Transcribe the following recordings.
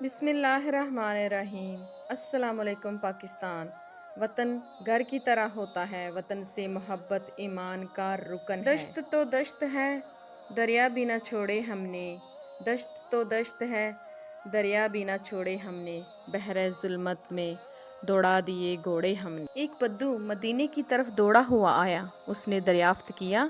بسم اللہ الرحمن الرحیم۔ السلام علیکم پاکستان۔ وطن گھر کی طرح ہوتا ہے، وطن سے محبت ایمان کا رکن ہے۔ دشت تو دشت ہے دریا بھی نہ چھوڑے ہم نے، دشت تو دشت ہے دریا بھی نہ چھوڑے ہم نے، بحر ظلمت میں دوڑا دیے گھوڑے ہم نے۔ ایک بدو مدینے کی طرف دوڑا ہوا آیا، اس نے دریافت کیا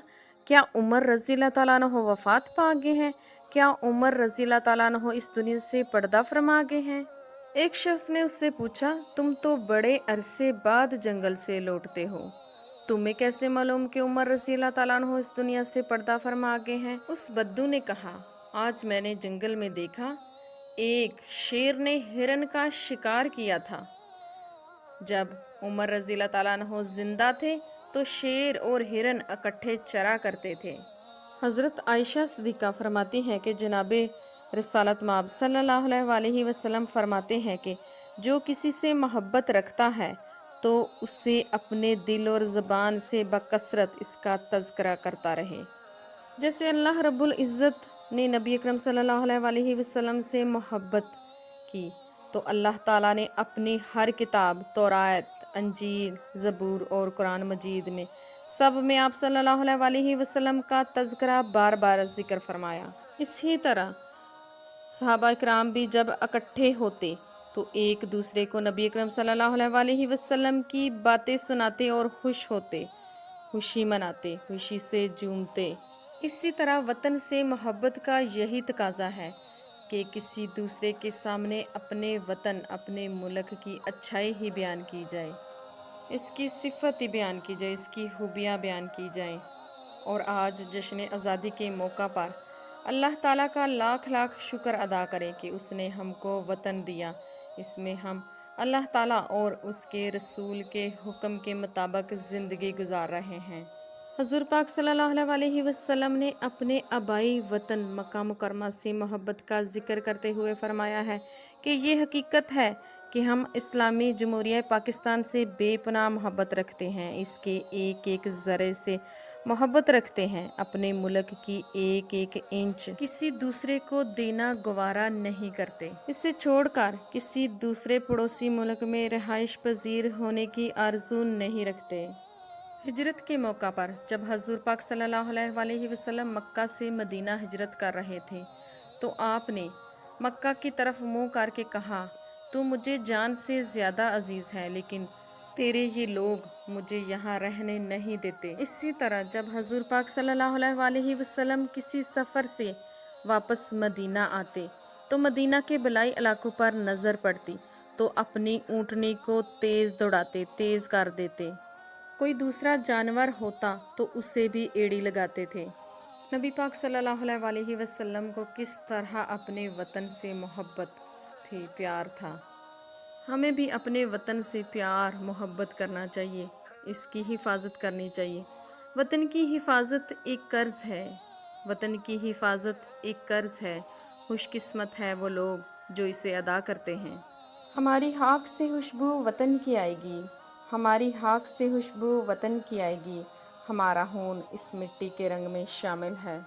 کیا عمر رضی اللہ تعالیٰ عنہ وفات پا گئے ہیں؟ کیا عمر رضی اللہ تعالیٰ عنہ اس دنیا سے پردہ فرما گئے ہیں؟ ایک شخص نے اس سے پوچھا، تم تو بڑے عرصے بعد جنگل سے لوٹتے ہو، تمہیں کیسے معلوم کہ عمر رضی اللہ تعالیٰ عنہ اس دنیا سے پردہ فرما گئے ہیں؟ اس بدو نے کہا، آج میں نے جنگل میں دیکھا ایک شیر نے ہرن کا شکار کیا تھا۔ جب عمر رضی اللہ تعالیٰ عنہ زندہ تھے تو شیر اور ہرن اکٹھے چرا کرتے تھے۔ حضرت عائشہ صدیقہ فرماتی ہیں کہ جناب رسالت مآب صلی اللہ علیہ وسلم فرماتے ہیں کہ جو کسی سے محبت رکھتا ہے تو اسے اپنے دل اور زبان سے بکثرت اس کا تذکرہ کرتا رہے۔ جیسے اللہ رب العزت نے نبی اکرم صلی اللہ علیہ وسلم سے محبت کی تو اللہ تعالیٰ نے اپنی ہر کتاب تورات، انجیل، زبور اور قرآن مجید میں سب میں آپ صلی اللہ علیہ وسلم کا تذکرہ بار بار ذکر فرمایا۔ اسی طرح صحابہ کرام بھی جب اکٹھے ہوتے تو ایک دوسرے کو نبی اکرم صلی اللہ علیہ وسلم کی باتیں سناتے اور خوش ہوتے، خوشی مناتے، خوشی سے جھومتے۔ اسی طرح وطن سے محبت کا یہی تقاضا ہے کہ کسی دوسرے کے سامنے اپنے وطن، اپنے ملک کی اچھائی ہی بیان کی جائے، اس کی صفت ہی بیان کی جائے، اس کی خوبیاں بیان کی جائیں۔ اور آج جشن آزادی کے موقع پر اللہ تعالیٰ کا لاکھ لاکھ شکر ادا کریں کہ اس نے ہم کو وطن دیا، اس میں ہم اللہ تعالیٰ اور اس کے رسول کے حکم کے مطابق زندگی گزار رہے ہیں۔ حضور پاک صلی اللہ علیہ وسلم نے اپنے آبائی وطن مکہ مکرمہ سے محبت کا ذکر کرتے ہوئے فرمایا ہے کہ یہ حقیقت ہے کہ ہم اسلامی جمہوریہ پاکستان سے بے پناہ محبت رکھتے ہیں، اس کے ایک ایک ذرے سے محبت رکھتے ہیں، اپنے ملک کی ایک ایک انچ کسی دوسرے کو دینا گوارا نہیں کرتے، اسے چھوڑ کر کسی دوسرے پڑوسی ملک میں رہائش پذیر ہونے کی آرزو نہیں رکھتے۔ ہجرت کے موقع پر جب حضور پاک صلی اللہ علیہ وسلم مکہ سے مدینہ ہجرت کر رہے تھے تو آپ نے مکہ کی طرف منہ کر کے کہا، تو مجھے جان سے زیادہ عزیز ہے لیکن تیرے یہ لوگ مجھے یہاں رہنے نہیں دیتے۔ اسی طرح جب حضور پاک صلی اللہ علیہ وسلم کسی سفر سے واپس مدینہ آتے تو مدینہ کے بلائی علاقوں پر نظر پڑتی تو اپنی اونٹنی کو تیز دوڑاتے، تیز کر دیتے، کوئی دوسرا جانور ہوتا تو اسے بھی ایڑی لگاتے تھے۔ نبی پاک صلی اللہ علیہ وسلم کو کس طرح اپنے وطن سے محبت تھی، پیار تھا۔ ہمیں بھی اپنے وطن سے پیار محبت کرنا چاہیے، اس کی حفاظت کرنی چاہیے۔ وطن کی حفاظت ایک قرض ہے، وطن کی حفاظت ایک قرض ہے، خوش قسمت ہے وہ لوگ جو اسے ادا کرتے ہیں۔ ہماری خاک سے خوشبو وطن کی آئے گی، ہماری خاک سے خوشبو وطن کی آئے گی، ہمارا خون اس مٹی کے رنگ میں شامل ہے۔